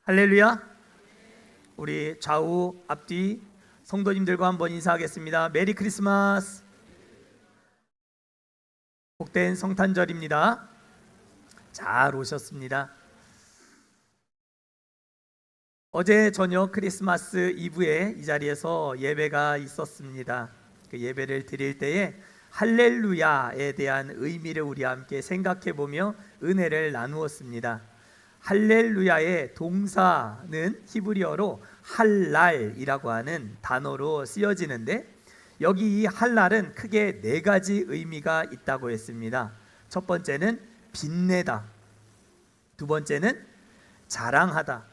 할렐루야. 우리 좌우 앞뒤 성도님들과 한번 인사하겠습니다. 메리 크리스마스. 복된 성탄절입니다. 잘 오셨습니다. 어제 저녁 크리스마스 이브에 이 자리에서 예배가 있었습니다. 그 예배를 드릴 때에 할렐루야에 대한 의미를 우리 함께 생각해 보며 은혜를 나누었습니다. 할렐루야의 동사는 히브리어로 할랄이라고 하는 단어로 쓰여지는데, 여기 이 할랄은 크게 네 가지 의미가 있다고 했습니다. 첫 번째는 빛내다, 두 번째는 자랑하다,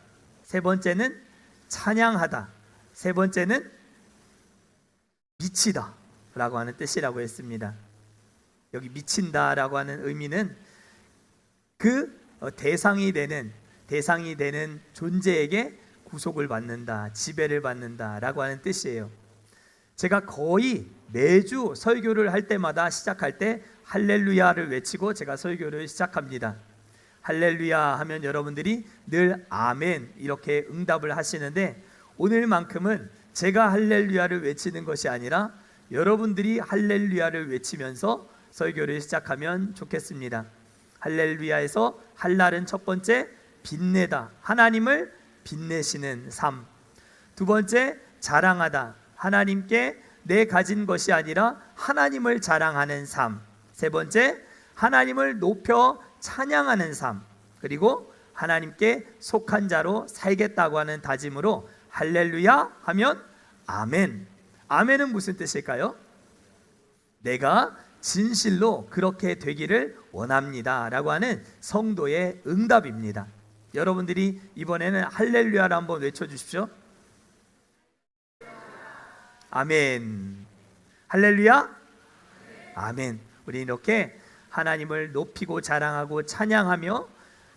세 번째는 찬양하다, 세 번째는 미치다 라고 하는 뜻이라고 했습니다. 여기 미친다라고 하는 의미는 그 대상이 되는 존재에게 구속을 받는다, 지배를 받는다 라고 하는 뜻이에요. 제가 거의 매주 설교를 할 때마다 시작할 때 할렐루야를 외치고 제가 설교를 시작합니다. 할렐루야 하면 여러분들이 늘 아멘 이렇게 응답을 하시는데, 오늘만큼은 제가 할렐루야를 외치는 것이 아니라 여러분들이 할렐루야를 외치면서 설교를 시작하면 좋겠습니다. 할렐루야에서 할랄은 첫 번째 빛내다, 하나님을 빛내시는 삶. 두 번째 자랑하다, 하나님께 내 가진 것이 아니라 하나님을 자랑하는 삶. 세 번째 하나님을 높여 찬양하는 삶. 그리고 하나님께 속한 자로 살겠다고 하는 다짐으로 할렐루야 하면 아멘. 아멘은 무슨 뜻일까요? 내가 진실로 그렇게 되기를 원합니다 라고 하는 성도의 응답입니다. 여러분들이 이번에는 할렐루야를 한번 외쳐주십시오. 아멘. 할렐루야. 아멘. 우리 이렇게 하나님을 높이고 자랑하고 찬양하며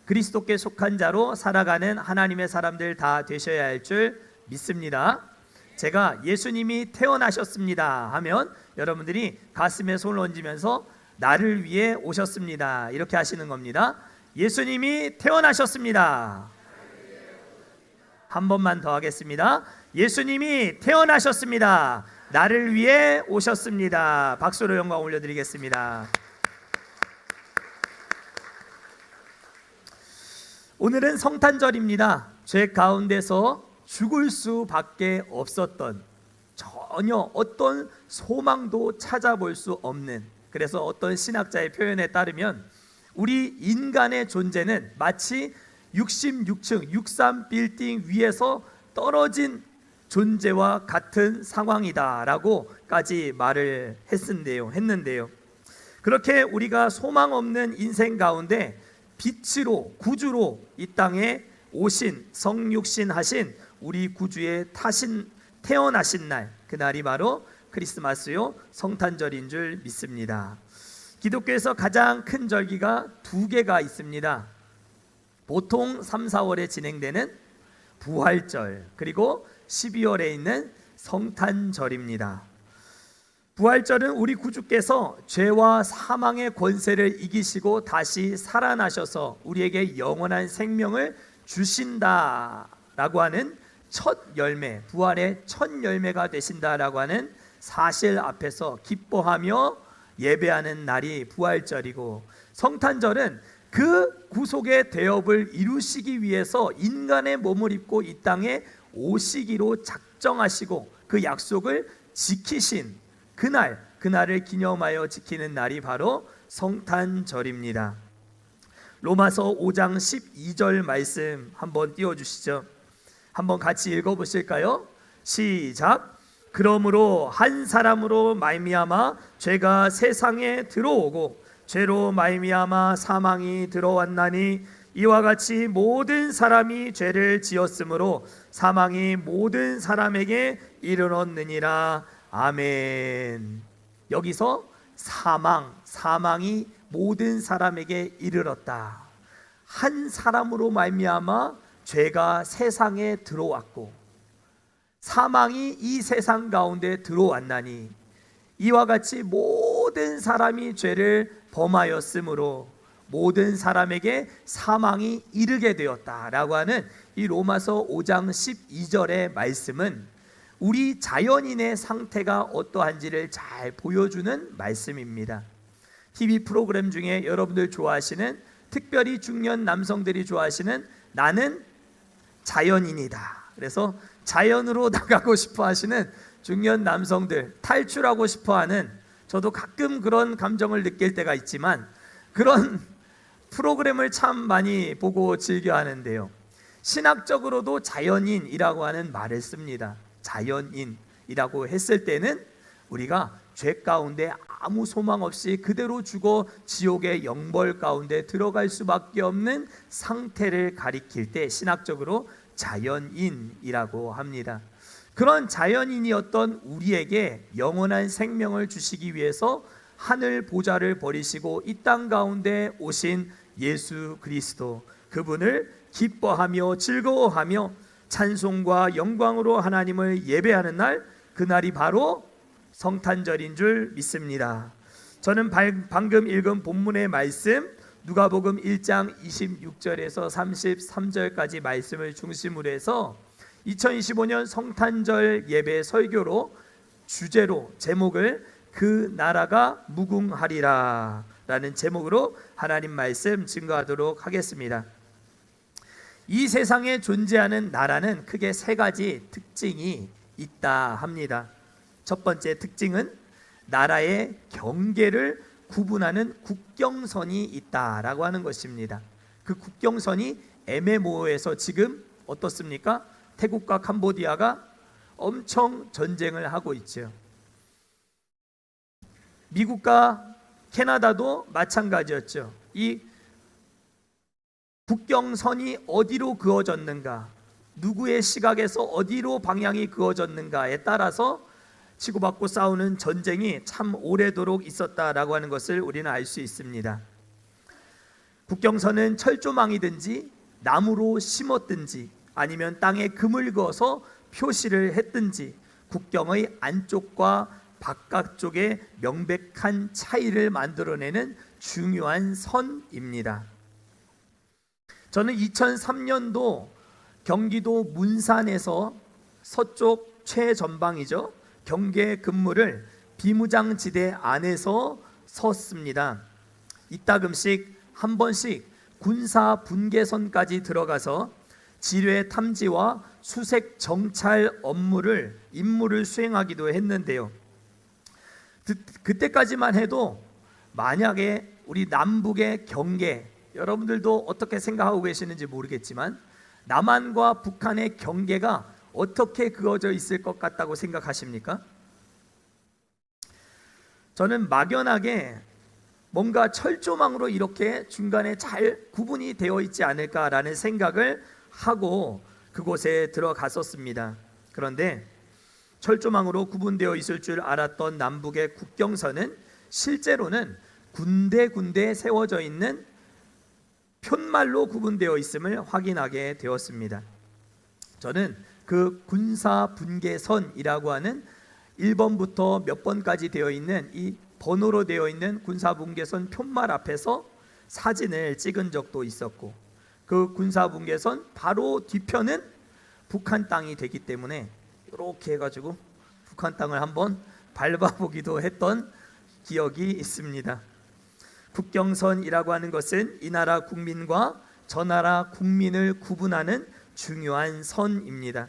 그리스도께 속한 자로 살아가는 하나님의 사람들 다 되셔야 할 줄 믿습니다. 제가 예수님이 태어나셨습니다 하면 여러분들이 가슴에 손을 얹으면서 나를 위해 오셨습니다 이렇게 하시는 겁니다. 예수님이 태어나셨습니다. 한 번만 더 하겠습니다. 예수님이 태어나셨습니다. 나를 위해 오셨습니다. 박수로 영광 올려드리겠습니다. 오늘은 성탄절입니다. 죄 가운데서 죽을 수밖에 없었던, 전혀 어떤 소망도 찾아볼 수 없는, 그래서 어떤 신학자의 표현에 따르면 우리 인간의 존재는 마치 66층 63빌딩 위에서 떨어진 존재와 같은 상황이다라고까지 말을 했는데요. 그렇게 우리가 소망 없는 인생 가운데 빛으로, 구주로 이 땅에 오신, 성육신 하신 우리 구주의 태어나신 날, 그날이 바로 크리스마스요 성탄절인 줄 믿습니다. 기독교에서 가장 큰 절기가 두 개가 있습니다. 보통 3, 4월에 진행되는 부활절, 그리고 12월에 있는 성탄절입니다. 부활절은 우리 구주께서 죄와 사망의 권세를 이기시고 다시 살아나셔서 우리에게 영원한 생명을 주신다라고 하는 첫 열매, 부활의 첫 열매가 되신다라고 하는 사실 앞에서 기뻐하며 예배하는 날이 부활절이고, 성탄절은 그 구속의 대업을 이루시기 위해서 인간의 몸을 입고 이 땅에 오시기로 작정하시고 그 약속을 지키신 그날을 기념하여 지키는 날이 바로 성탄절입니다. 로마서 5장 12절 말씀 한번 띄워주시죠. 한번 같이 읽어보실까요? 시작. 그러므로 한 사람으로 말미암아 죄가 세상에 들어오고 죄로 말미암아 사망이 들어왔나니 이와 같이 모든 사람이 죄를 지었으므로 사망이 모든 사람에게 이르렀느니라. 아멘. 여기서 사망이 모든 사람에게 이르렀다. 한 사람으로 말미암아 죄가 세상에 들어왔고 사망이 이 세상 가운데 들어왔나니 이와 같이 모든 사람이 죄를 범하였으므로 모든 사람에게 사망이 이르게 되었다라고 하는 이 로마서 5장 12절의 말씀은 우리 자연인의 상태가 어떠한지를 잘 보여주는 말씀입니다. TV 프로그램 중에 여러분들 좋아하시는, 특별히 중년 남성들이 좋아하시는 나는 자연인이다, 그래서 자연으로 나가고 싶어 하시는 중년 남성들, 탈출하고 싶어 하는, 저도 가끔 그런 감정을 느낄 때가 있지만 그런 프로그램을 참 많이 보고 즐겨 하는데요, 신학적으로도 자연인이라고 하는 말을 씁니다. 자연인이라고 했을 때는 우리가 죄 가운데 아무 소망 없이 그대로 죽어 지옥의 영벌 가운데 들어갈 수밖에 없는 상태를 가리킬 때 신학적으로 자연인이라고 합니다. 그런 자연인이었던 우리에게 영원한 생명을 주시기 위해서 하늘 보좌를 버리시고 이 땅 가운데 오신 예수 그리스도, 그분을 기뻐하며 즐거워하며 찬송과 영광으로 하나님을 예배하는 날, 그날이 바로 성탄절인 줄 믿습니다. 저는 방금 읽은 본문의 말씀, 누가복음 1장 26절에서 33절까지 말씀을 중심으로 해서 2025년 성탄절 예배 설교로 주제로 제목을 그 나라가 무궁하리라 라는 제목으로 하나님 말씀 증거하도록 하겠습니다. 이 세상에 존재하는 나라는 크게 세 가지 특징이 있다 합니다. 첫 번째 특징은 나라의 경계를 구분하는 국경선이 있다라고 하는 것입니다. 그 국경선이 애매모호해서 지금 어떻습니까? 태국과 캄보디아가 엄청 전쟁을 하고 있죠. 미국과 캐나다도 마찬가지였죠. 이 국경선이 어디로 그어졌는가, 누구의 시각에서 어디로 방향이 그어졌는가에 따라서 치고받고 싸우는 전쟁이 참 오래도록 있었다라고 하는 것을 우리는 알 수 있습니다. 국경선은 철조망이든지 나무로 심었든지 아니면 땅에 금을 그어서 표시를 했든지 국경의 안쪽과 바깥쪽에 명백한 차이를 만들어내는 중요한 선입니다. 저는 2003년도 경기도 문산에서 서쪽 최전방이죠, 경계 근무를 비무장지대 안에서 섰습니다. 이따금씩 한 번씩 군사 분계선까지 들어가서 지뢰 탐지와 수색 정찰 임무를 수행하기도 했는데요. 그때까지만 해도 만약에 우리 남북의 경계, 여러분들도 어떻게 생각하고 계시는지 모르겠지만 남한과 북한의 경계가 어떻게 그어져 있을 것 같다고 생각하십니까? 저는 막연하게 뭔가 철조망으로 이렇게 중간에 잘 구분이 되어 있지 않을까라는 생각을 하고 그곳에 들어갔었습니다. 그런데 철조망으로 구분되어 있을 줄 알았던 남북의 국경선은 실제로는 군데군데 세워져 있는 푯말로 구분되어 있음을 확인하게 되었습니다. 저는 그 군사 분계선이라고 하는 1번부터 몇 번까지 되어 있는 이 번호로 되어 있는 군사 분계선 푯말 앞에서 사진을 찍은 적도 있었고, 그 군사 분계선 바로 뒤편은 북한 땅이 되기 때문에 이렇게 해가지고 북한 땅을 한번 밟아보기도 했던 기억이 있습니다. 국경선이라고 하는 것은 이 나라 국민과 저 나라 국민을 구분하는 중요한 선입니다.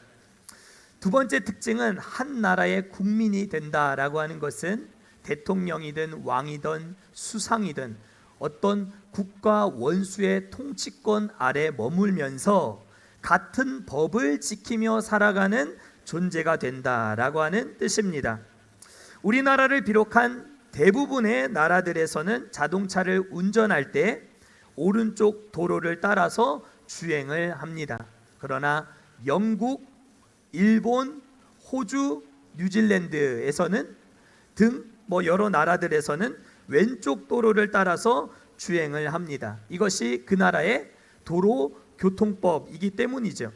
두 번째 특징은 한 나라의 국민이 된다라고 하는 것은 대통령이든 왕이든 수상이든 어떤 국가 원수의 통치권 아래 머물면서 같은 법을 지키며 살아가는 존재가 된다라고 하는 뜻입니다. 우리나라를 비롯한 대부분의 나라들에서는 자동차를 운전할 때 오른쪽 도로를 따라서 주행을 합니다. 그러나 영국, 일본, 호주, 뉴질랜드에서는 등 여러 나라들에서는 왼쪽 도로를 따라서 주행을 합니다. 이것이 그 나라의 도로교통법이기 때문이죠.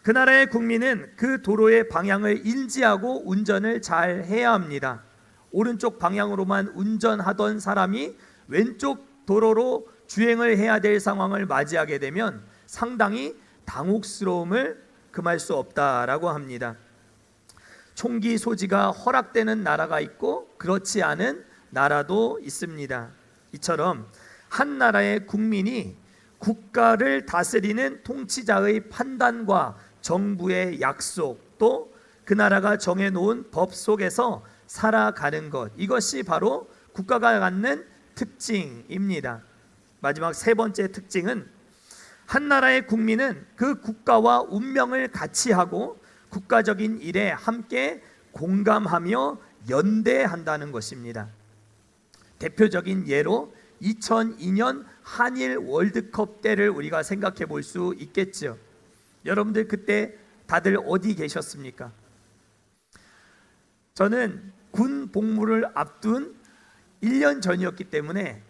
그 나라의 국민은 그 도로의 방향을 인지하고 운전을 잘 해야 합니다. 오른쪽 방향으로만 운전하던 사람이 왼쪽 도로로 주행을 해야 될 상황을 맞이하게 되면 상당히 당혹스러움을 금할 수 없다라고 합니다. 총기 소지가 허락되는 나라가 있고 그렇지 않은 나라도 있습니다. 이처럼 한 나라의 국민이 국가를 다스리는 통치자의 판단과 정부의 약속, 또 그 나라가 정해놓은 법 속에서 살아가는 것, 이것이 바로 국가가 갖는 특징입니다. 마지막 세 번째 특징은 한 나라의 국민은 그 국가와 운명을 같이 하고 국가적인 일에 함께 공감하며 연대한다는 것입니다. 대표적인 예로 2002년 한일 월드컵 때를 우리가 생각해 볼 수 있겠죠. 여러분들 그때 다들 어디 계셨습니까? 저는 군 복무를 앞둔 1년 전이었기 때문에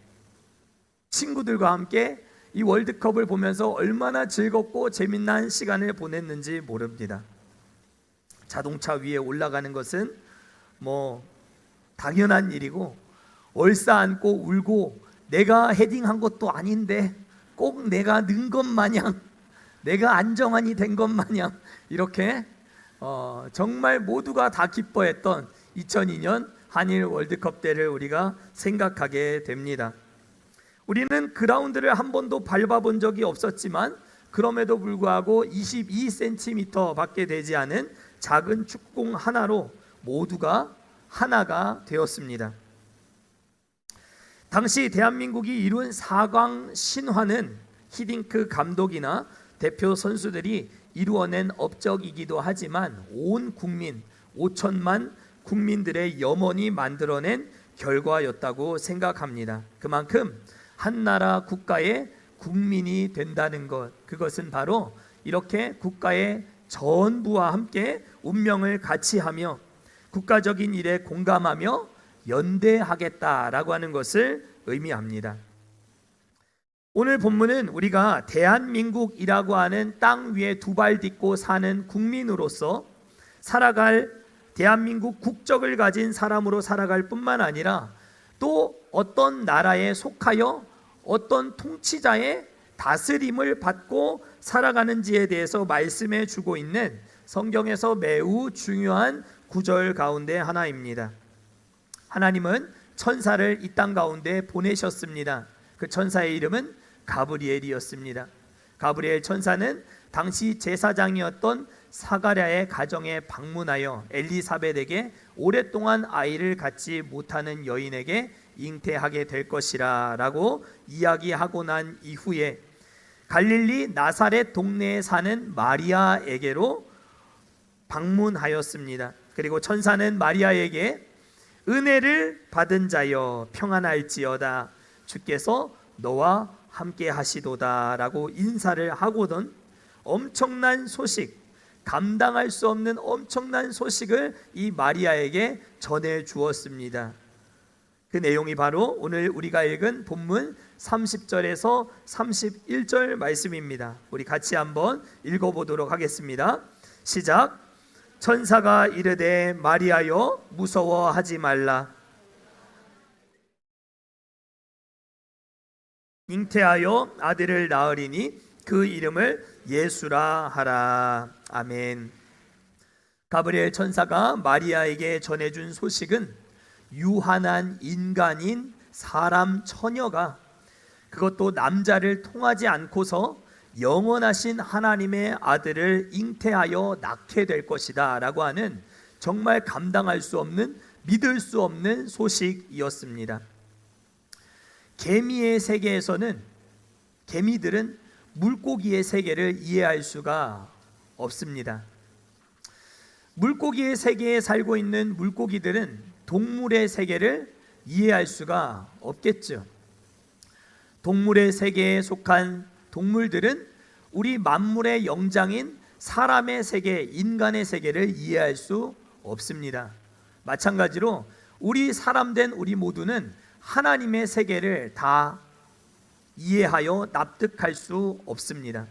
친구들과 함께 이 월드컵을 보면서 얼마나 즐겁고 재미난 시간을 보냈는지 모릅니다. 자동차 위에 올라가는 것은 뭐 당연한 일이고, 얼싸안고 울고 내가 헤딩한 것도 아닌데 꼭 내가 는 것 마냥, 내가 안정환이 된 것 마냥 이렇게 정말 모두가 다 기뻐했던 2002년 한일 월드컵 때를 우리가 생각하게 됩니다. 우리는 그라운드를 한 번도 밟아본 적이 없었지만 그럼에도 불구하고 22cm 밖에 되지 않은 작은 축공 하나로 모두가 하나가 되었습니다. 당시 대한민국이 이룬 4강 신화는 히딩크 감독이나 대표 선수들이 이루어낸 업적이기도 하지만 온 국민, 5천만 국민들의 염원이 만들어낸 결과였다고 생각합니다. 그만큼 한 나라 국가의 국민이 된다는 것, 그것은 바로 이렇게 국가의 전부와 함께 운명을 같이 하며 국가적인 일에 공감하며 연대하겠다라고 하는 것을 의미합니다. 오늘 본문은 우리가 대한민국이라고 하는 땅 위에 두 발 딛고 사는 국민으로서 살아갈, 대한민국 국적을 가진 사람으로 살아갈 뿐만 아니라 또 어떤 나라에 속하여 어떤 통치자의 다스림을 받고 살아가는지에 대해서 말씀해 주고 있는 성경에서 매우 중요한 구절 가운데 하나입니다. 하나님은 천사를 이 땅 가운데 보내셨습니다. 그 천사의 이름은 가브리엘이었습니다. 가브리엘 천사는 당시 제사장이었던 사가랴의 가정에 방문하여 엘리사벳에게 오랫동안 아이를 갖지 못하는 여인에게 잉태하게 될 것이라 라고 이야기하고 난 이후에 갈릴리 나사렛 동네에 사는 마리아에게로 방문하였습니다. 그리고 천사는 마리아에게 은혜를 받은 자여 평안할지어다, 주께서 너와 함께 하시도다 라고 인사를 하고는 엄청난 소식, 감당할 수 없는 엄청난 소식을 이 마리아에게 전해 주었습니다. 그 내용이 바로 오늘 우리가 읽은 본문 30절에서 31절 말씀입니다. 우리 같이 한번 읽어보도록 하겠습니다. 시작. 천사가 이르되 마리아여 무서워하지 말라. 잉태하여 아들을 낳으리니 그 이름을 예수라 하라. 아멘. 가브리엘 천사가 마리아에게 전해준 소식은 유한한 인간인 사람 처녀가, 그것도 남자를 통하지 않고서 영원하신 하나님의 아들을 잉태하여 낳게 될 것이다 라고 하는 정말 감당할 수 없는, 믿을 수 없는 소식이었습니다. 개미의 세계에서는 개미들은 물고기의 세계를 이해할 수가 없습니다. 물고기의 세계에 살고 있는 물고기들은 동물의 세계를 이해할 수가 없겠죠. 동물의 세계에 속한 동물들은 우리 만물의 영장인 사람의 세계, 인간의 세계를 이해할 수 없습니다. 마찬가지로 우리 사람된 우리 모두는 하나님의 세계를 다 이해하여 납득할 수 없습니다.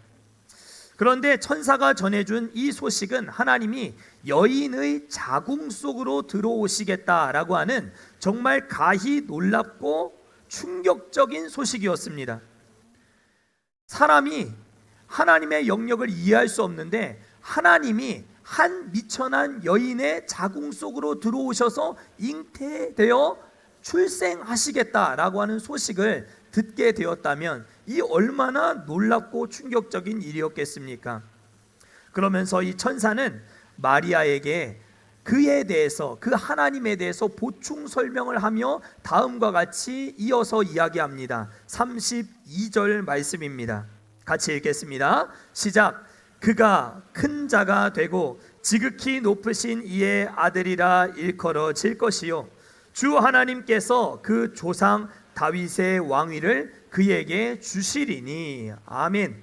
그런데 천사가 전해준 이 소식은 하나님이 여인의 자궁 속으로 들어오시겠다라고 하는 정말 가히 놀랍고 충격적인 소식이었습니다. 사람이 하나님의 영역을 이해할 수 없는데 하나님이 한 미천한 여인의 자궁 속으로 들어오셔서 잉태되어 출생하시겠다라고 하는 소식을 듣게 되었다면 이 얼마나 놀랍고 충격적인 일이었겠습니까? 그러면서 이 천사는 마리아에게 그에 대해서, 그 하나님에 대해서 보충 설명을 하며 다음과 같이 이어서 이야기합니다. 32절 말씀입니다. 같이 읽겠습니다. 시작. 그가 큰 자가 되고 지극히 높으신 이의 아들이라 일컬어질 것이요 주 하나님께서 그 조상 다윗의 왕위를 그에게 주시리니. 아멘.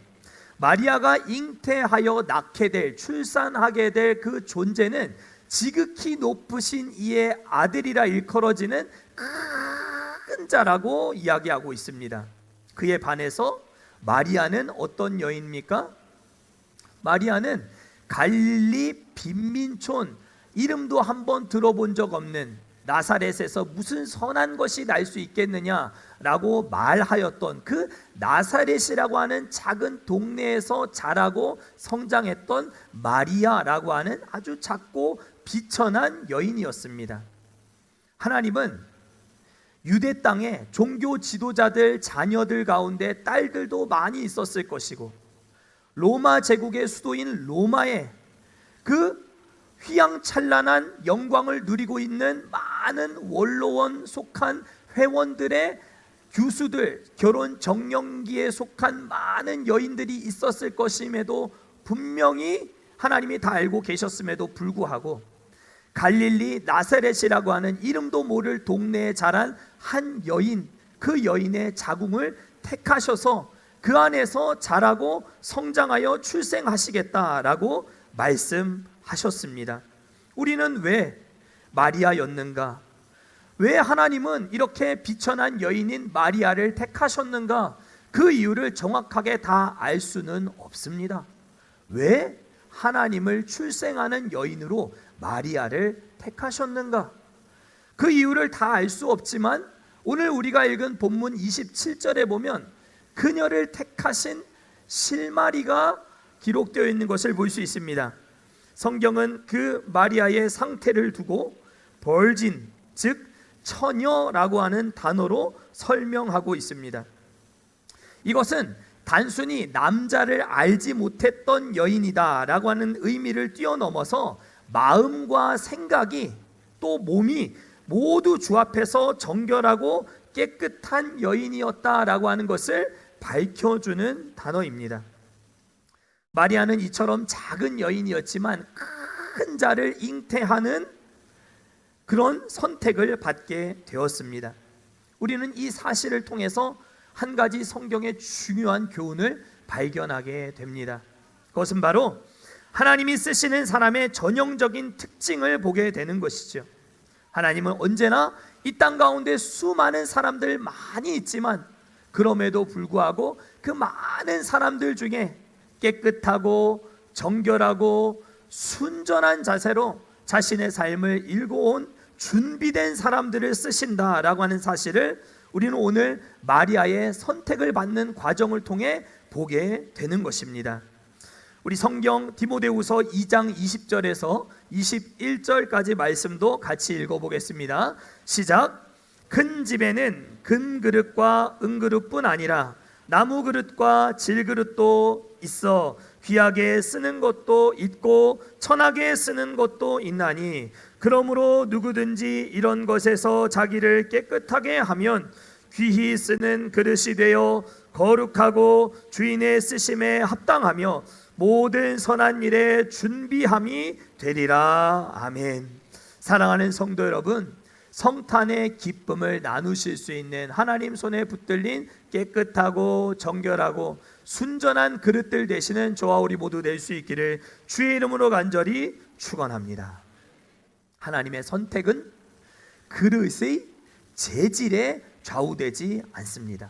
마리아가 잉태하여 낳게 될, 출산하게 될 그 존재는 지극히 높으신 이의 아들이라 일컬어지는 큰 자라고 이야기하고 있습니다. 그에 반해서 마리아는 어떤 여인입니까? 마리아는 갈릴리 빈민촌, 이름도 한번 들어본 적 없는 나사렛에서 무슨 선한 것이 날 수 있겠느냐라고 말하였던 그 나사렛이라고 하는 작은 동네에서 자라고 성장했던 마리아라고 하는 아주 작고 비천한 여인이었습니다. 하나님은 유대 땅에 종교 지도자들 자녀들 가운데 딸들도 많이 있었을 것이고 로마 제국의 수도인 로마에 그 휘황찬란한 영광을 누리고 있는 많은 원로원 속한 회원들의 규수들, 결혼 정년기에 속한 많은 여인들이 있었을 것임에도 분명히 하나님이 다 알고 계셨음에도 불구하고 갈릴리 나사렛이라고 하는 이름도 모를 동네에 자란 한 여인, 그 여인의 자궁을 택하셔서 그 안에서 자라고 성장하여 출생하시겠다라고 말씀하셨습니다. 우리는 왜 마리아였는가? 왜 하나님은 이렇게 비천한 여인인 마리아를 택하셨는가? 그 이유를 정확하게 다 알 수는 없습니다. 왜 하나님을 출생하는 여인으로 마리아를 택하셨는가? 그 이유를 다 알 수 없지만 오늘 우리가 읽은 본문 27절에 보면 그녀를 택하신 실마리가 기록되어 있는 것을 볼 수 있습니다. 성경은 그 마리아의 상태를 두고 벌진, 즉 처녀라고 하는 단어로 설명하고 있습니다. 이것은 단순히 남자를 알지 못했던 여인이다 라고 하는 의미를 뛰어넘어서 마음과 생각이 또 몸이 모두 주합해서 정결하고 깨끗한 여인이었다라고 하는 것을 밝혀주는 단어입니다. 마리아는 이처럼 작은 여인이었지만 큰 자를 잉태하는 그런 선택을 받게 되었습니다. 우리는 이 사실을 통해서 한 가지 성경의 중요한 교훈을 발견하게 됩니다. 그것은 바로 하나님이 쓰시는 사람의 전형적인 특징을 보게 되는 것이죠. 하나님은 언제나 이 땅 가운데 수많은 사람들 많이 있지만 그럼에도 불구하고 그 많은 사람들 중에 깨끗하고 정결하고 순전한 자세로 자신의 삶을 일궈온 준비된 사람들을 쓰신다라고 하는 사실을 우리는 오늘 마리아의 선택을 받는 과정을 통해 보게 되는 것입니다. 우리 성경 디모데후서 2장 20절에서 21절까지 말씀도 같이 읽어보겠습니다. 시작. 큰 집에는 금 그릇과 은 그릇뿐 아니라 나무 그릇과 질 그릇도 있어 귀하게 쓰는 것도 있고 천하게 쓰는 것도 있나니 그러므로 누구든지 이런 것에서 자기를 깨끗하게 하면 귀히 쓰는 그릇이 되어 거룩하고 주인의 쓰심에 합당하며 모든 선한 일에 준비함이 되리라. 아멘. 사랑하는 성도 여러분, 성탄의 기쁨을 나누실 수 있는 하나님 손에 붙들린 깨끗하고 정결하고 순전한 그릇들 되시는 저와 우리 모두 될 수 있기를 주의 이름으로 간절히 축원합니다. 하나님의 선택은 그릇의 재질에 좌우되지 않습니다.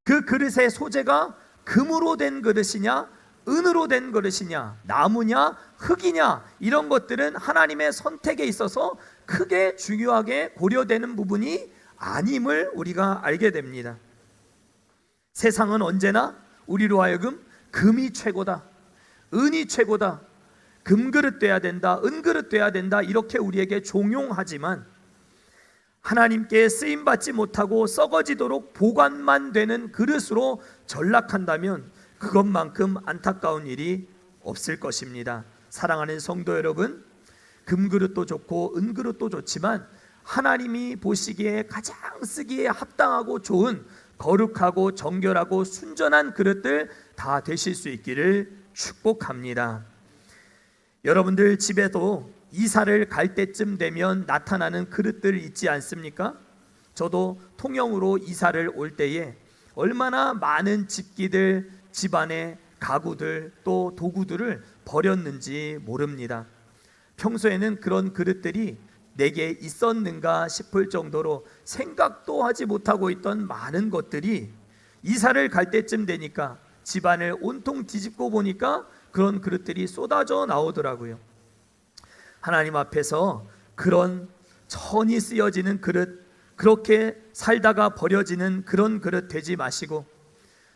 그 그릇의 소재가 금으로 된 그릇이냐 은으로 된 그릇이냐 나무냐 흙이냐 이런 것들은 하나님의 선택에 있어서 크게 중요하게 고려되는 부분이 아님을 우리가 알게 됩니다. 세상은 언제나 우리로 하여금 금이 최고다, 은이 최고다, 금그릇 돼야 된다, 은그릇 돼야 된다, 이렇게 우리에게 종용하지만 하나님께 쓰임받지 못하고 썩어지도록 보관만 되는 그릇으로 전락한다면 그것만큼 안타까운 일이 없을 것입니다. 사랑하는 성도 여러분, 금그릇도 좋고 은그릇도 좋지만 하나님이 보시기에 가장 쓰기에 합당하고 좋은 거룩하고 정결하고 순전한 그릇들 다 되실 수 있기를 축복합니다. 여러분들 집에도 이사를 갈 때쯤 되면 나타나는 그릇들 있지 않습니까? 저도 통영으로 이사를 올 때에 얼마나 많은 집기들, 집안의 가구들, 또 도구들을 버렸는지 모릅니다. 평소에는 그런 그릇들이 내게 있었는가 싶을 정도로 생각도 하지 못하고 있던 많은 것들이 이사를 갈 때쯤 되니까 집안을 온통 뒤집고 보니까 그런 그릇들이 쏟아져 나오더라고요. 하나님 앞에서 그런 천이 쓰여지는 그릇, 그렇게 살다가 버려지는 그런 그릇 되지 마시고,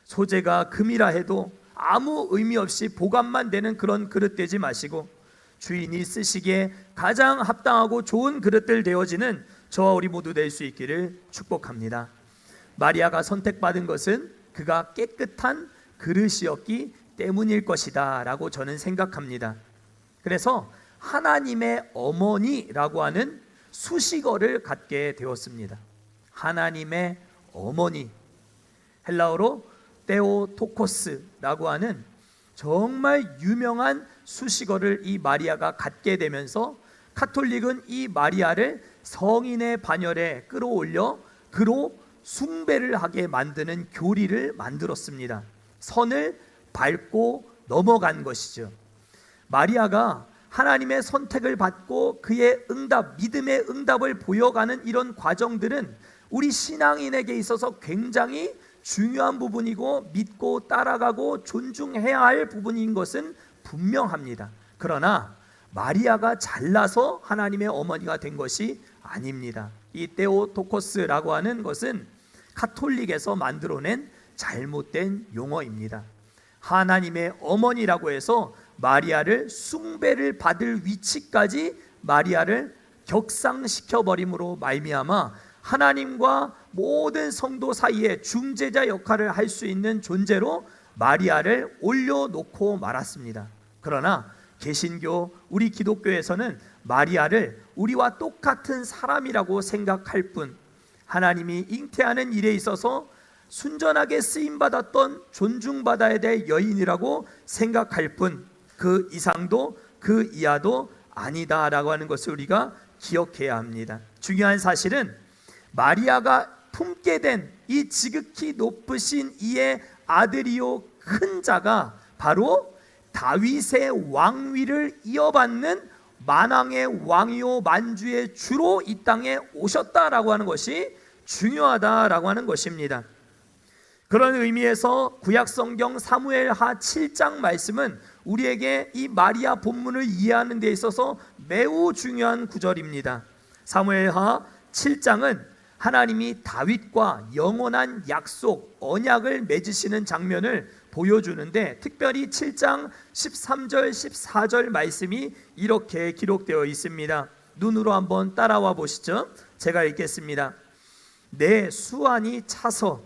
소재가 금이라 해도 아무 의미 없이 보관만 되는 그런 그릇 되지 마시고, 주인이 쓰시기에 가장 합당하고 좋은 그릇들 되어지는 저와 우리 모두 될 수 있기를 축복합니다. 마리아가 선택받은 것은 그가 깨끗한 그릇이었기 때문일 것이다 라고 저는 생각합니다. 그래서 하나님의 어머니라고 하는 수식어를 갖게 되었습니다. 하나님의 어머니, 헬라어로 테오토코스라고 하는 정말 유명한 수식어를 이 마리아가 갖게 되면서 카톨릭은 이 마리아를 성인의 반열에 끌어올려 그로 숭배를 하게 만드는 교리를 만들었습니다. 선을 밟고 넘어간 것이죠. 마리아가 하나님의 선택을 받고 그의 응답, 믿음의 응답을 보여가는 이런 과정들은 우리 신앙인에게 있어서 굉장히 중요한 부분이고 믿고 따라가고 존중해야 할 부분인 것은 분명합니다. 그러나 마리아가 잘나서 하나님의 어머니가 된 것이 아닙니다. 이 테오토코스라고 하는 것은 카톨릭에서 만들어낸 잘못된 용어입니다. 하나님의 어머니라고 해서 마리아를 숭배를 받을 위치까지 마리아를 격상시켜 버림으로 말미암아 하나님과 모든 성도 사이에 중재자 역할을 할 수 있는 존재로 마리아를 올려놓고 말았습니다. 그러나 개신교, 우리 기독교에서는 마리아를 우리와 똑같은 사람이라고 생각할 뿐, 하나님이 잉태하는 일에 있어서 순전하게 쓰임받았던 존중받아야 될 여인이라고 생각할 뿐, 그 이상도 그 이하도 아니다라고 하는 것을 우리가 기억해야 합니다. 중요한 사실은 마리아가 품게 된 이 지극히 높으신 이의 아들이요 큰 자가 바로 다윗의 왕위를 이어받는 만왕의 왕이요 만주의 주로 이 땅에 오셨다라고 하는 것이 중요하다라고 하는 것입니다. 그런 의미에서 구약성경 사무엘하 7장 말씀은 우리에게 이 마리아 본문을 이해하는 데 있어서 매우 중요한 구절입니다. 사무엘하 7장은 하나님이 다윗과 영원한 약속, 언약을 맺으시는 장면을 보여주는데, 특별히 7장 13절, 14절 말씀이 이렇게 기록되어 있습니다. 눈으로 한번 따라와 보시죠. 제가 읽겠습니다. 내 수완이 차서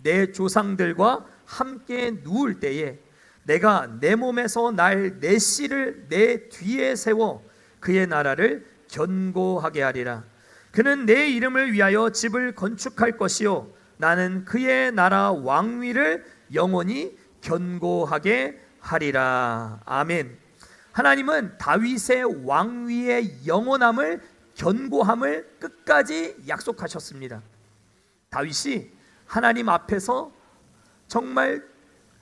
내 조상들과 함께 누울 때에 내가 내 몸에서 날 내 씨를 내 뒤에 세워 그의 나라를 견고하게 하리라. 그는 내 이름을 위하여 집을 건축할 것이요 나는 그의 나라 왕위를 영원히 견고하게 하리라. 아멘. 하나님은 다윗의 왕위의 영원함을, 견고함을 끝까지 약속하셨습니다. 다윗이 하나님 앞에서 정말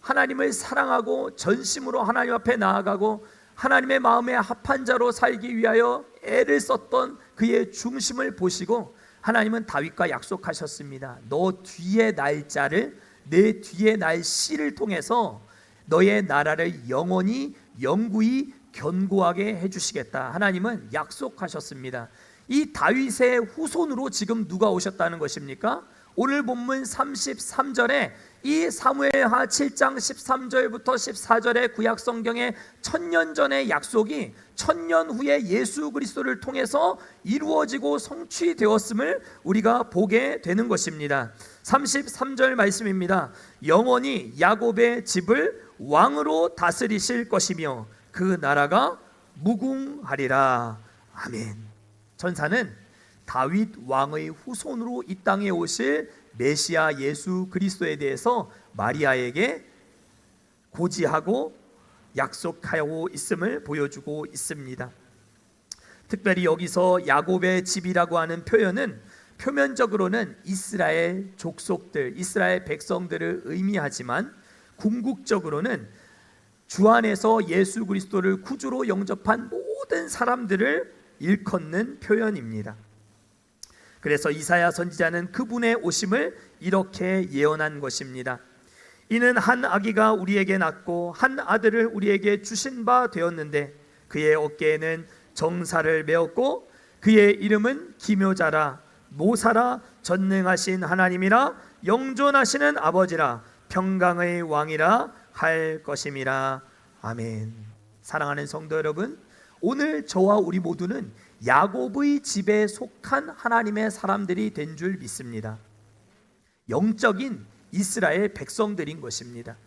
하나님을 사랑하고 전심으로 하나님 앞에 나아가고 하나님의 마음에 합한 자로 살기 위하여 애를 썼던 그의 중심을 보시고 하나님은 다윗과 약속하셨습니다. 너 뒤에 날 자를, 내 뒤에 날 씨를 통해서 너의 나라를 영원히 영구히 견고하게 해주시겠다. 하나님은 약속하셨습니다. 이 다윗의 후손으로 지금 누가 오셨다는 것입니까? 오늘 본문 33절에 이 사무엘하 7장 13절부터 14절의 구약 성경의 1000년 전의 약속이 1000년 후에 예수 그리스도를 통해서 이루어지고 성취되었음을 우리가 보게 되는 것입니다. 33절 말씀입니다. 영원히 야곱의 집을 왕으로 다스리실 것이며 그 나라가 무궁하리라. 아멘. 전사는 다윗 왕의 후손으로 이 땅에 오실 메시아 예수 그리스도에 대해서 마리아에게 고지하고 약속하고 있음을 보여주고 있습니다. 특별히 여기서 야곱의 집이라고 하는 표현은 표면적으로는 이스라엘 족속들, 이스라엘 백성들을 의미하지만 궁극적으로는 주 안에서 예수 그리스도를 구주로 영접한 모든 사람들을 일컫는 표현입니다. 그래서 이사야 선지자는 그분의 오심을 이렇게 예언한 것입니다. 이는 한 아기가 우리에게 낳고 한 아들을 우리에게 주신 바 되었는데 그의 어깨에는 정사를 메었고 그의 이름은 기묘자라 모사라 전능하신 하나님이라 영존하시는 아버지라 평강의 왕이라 할 것임이라. 아멘. 사랑하는 성도 여러분, 오늘 저와 우리 모두는 야곱의 집에 속한 하나님의 사람들이 된 줄 믿습니다. 영적인 이스라엘 백성들인 것입니다.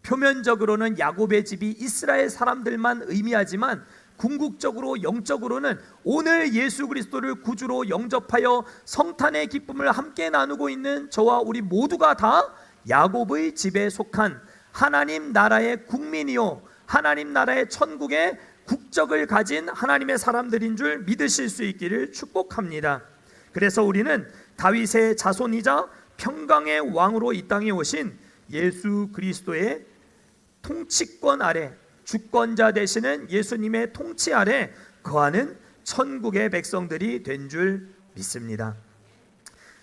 표면적으로는 야곱의 집이 이스라엘 사람들만 의미하지만 궁극적으로 영적으로는 오늘 예수 그리스도를 구주로 영접하여 성탄의 기쁨을 함께 나누고 있는 저와 우리 모두가 다 야곱의 집에 속한 하나님 나라의 국민이요 하나님 나라의 천국의 국적을 가진 하나님의 사람들인 줄 믿으실 수 있기를 축복합니다. 그래서 우리는 다윗의 자손이자 평강의 왕으로 이 땅에 오신 예수 그리스도의 통치권 아래, 주권자 되시는 예수님의 통치 아래 거하는 천국의 백성들이 된 줄 믿습니다.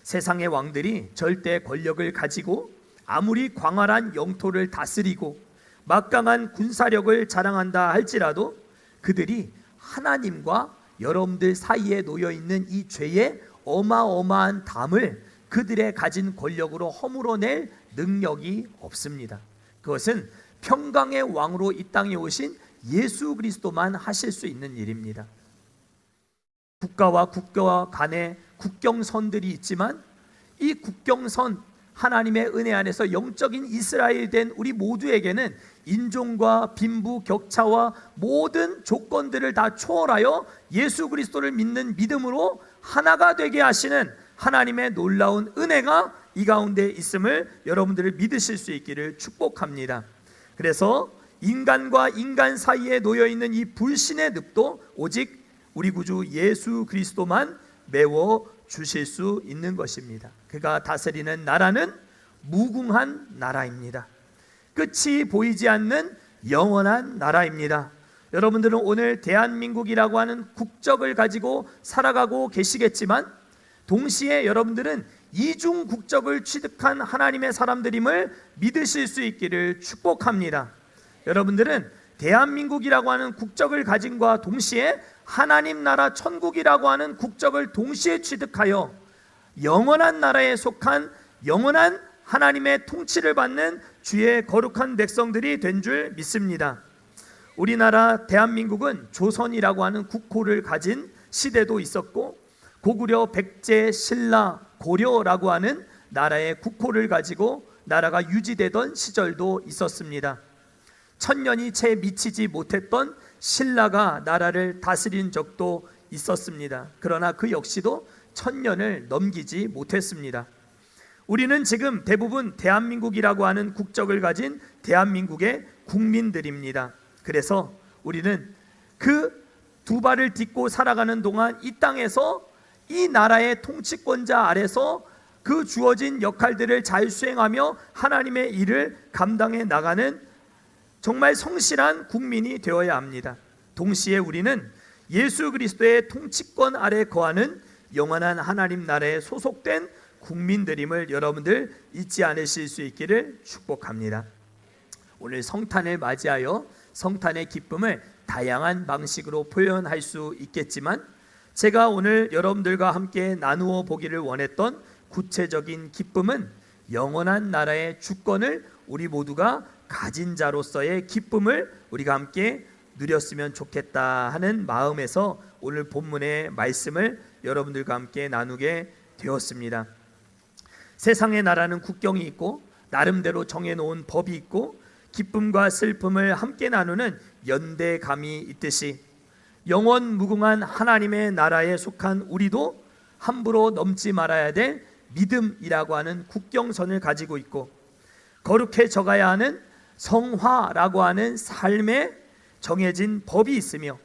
세상의 왕들이 절대 권력을 가지고 아무리 광활한 영토를 다스리고 막강한 군사력을 자랑한다 할지라도 그들이 하나님과 여러분들 사이에 놓여있는 이 죄의 어마어마한 담을 그들의 가진 권력으로 허물어낼 능력이 없습니다. 그것은 평강의 왕으로 이 땅에 오신 예수 그리스도만 하실 수 있는 일입니다. 국가와 국가 간에 국경선들이 있지만 이 국경선 하나님의 은혜 안에서 영적인 이스라엘이 된 우리 모두에게는 인종과 빈부 격차와 모든 조건들을 다 초월하여 예수 그리스도를 믿는 믿음으로 하나가 되게 하시는 하나님의 놀라운 은혜가 이 가운데 있음을 여러분들을 믿으실 수 있기를 축복합니다. 그래서 인간과 인간 사이에 놓여있는 이 불신의 늪도 오직 우리 구주 예수 그리스도만 메워 주실 수 있는 것입니다. 그가 다스리는 나라는 무궁한 나라입니다. 끝이 보이지 않는 영원한 나라입니다. 여러분들은 오늘 대한민국이라고 하는 국적을 가지고 살아가고 계시겠지만 동시에 여러분들은 이중 국적을 취득한 하나님의 사람들임을 믿으실 수 있기를 축복합니다. 여러분들은 대한민국이라고 하는 국적을 가진과 동시에 하나님 나라 천국이라고 하는 국적을 동시에 취득하여 영원한 나라에 속한 영원한 하나님의 통치를 받는 주의 거룩한 백성들이 된 줄 믿습니다. 우리나라 대한민국은 조선이라고 하는 국호를 가진 시대도 있었고 고구려, 백제, 신라, 고려라고 하는 나라의 국호를 가지고 나라가 유지되던 시절도 있었습니다. 1000년이 채 미치지 못했던 신라가 나라를 다스린 적도 있었습니다. 그러나 그 역시도 1000년을 넘기지 못했습니다. 우리는 지금 대부분 대한민국이라고 하는 국적을 가진 대한민국의 국민들입니다. 그래서 우리는 그 두 발을 딛고 살아가는 동안 이 땅에서 이 나라의 통치권자 아래서 그 주어진 역할들을 잘 수행하며 하나님의 일을 감당해 나가는 정말 성실한 국민이 되어야 합니다. 동시에 우리는 예수 그리스도의 통치권 아래 거하는 영원한 하나님 나라에 소속된 국민들임을 여러분들 잊지 않으실 수 있기를 축복합니다. 오늘 성탄을 맞이하여 성탄의 기쁨을 다양한 방식으로 표현할 수 있겠지만 제가 오늘 여러분들과 함께 나누어 보기를 원했던 구체적인 기쁨은 영원한 나라의 주권을 우리 모두가 가진 자로서의 기쁨을 우리가 함께 누렸으면 좋겠다 하는 마음에서 오늘 본문의 말씀을 여러분들과 함께 나누게 되었습니다. 세상의 나라는 국경이 있고 나름대로 정해놓은 법이 있고 기쁨과 슬픔을 함께 나누는 연대감이 있듯이 영원 무궁한 하나님의 나라에 속한 우리도 함부로 넘지 말아야 될 믿음이라고 하는 국경선을 가지고 있고 거룩해져 가야 하는 성화라고 하는 삶에 정해진 법이 있으며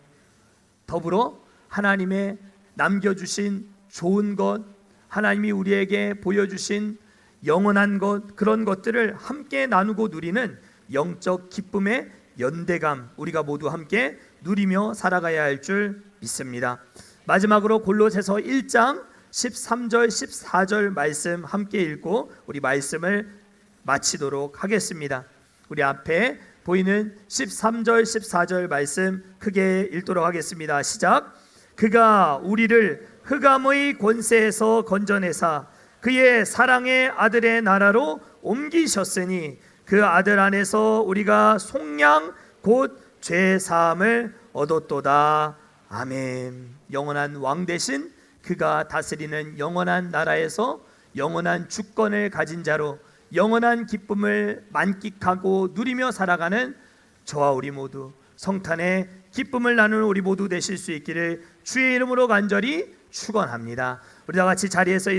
더불어 하나님의 남겨주신 좋은 것, 하나님이 우리에게 보여주신 영원한 것, 그런 것들을 함께 나누고 누리는 영적 기쁨의 연대감, 우리가 모두 함께 누리며 살아가야 할 줄 믿습니다. 마지막으로 골로새서 1장 13절 14절 말씀 함께 읽고 우리 말씀을 마치도록 하겠습니다. 우리 앞에 보이는 13절 14절 말씀 크게 읽도록 하겠습니다. 시작. 그가 우리를 흑암의 권세에서 건져내사 그의 사랑의 아들의 나라로 옮기셨으니 그 아들 안에서 우리가 속량 곧 죄사함을 얻었도다. 아멘. 영원한 왕 대신 그가 다스리는 영원한 나라에서 영원한 주권을 가진 자로 영원한 기쁨을 만끽하고 누리며 살아가는 저와 우리 모두 성탄의 기쁨을 나누는 우리 모두 되실 수 있기를 주의 이름으로 간절히 축원합니다. 우리 다 같이 자리에서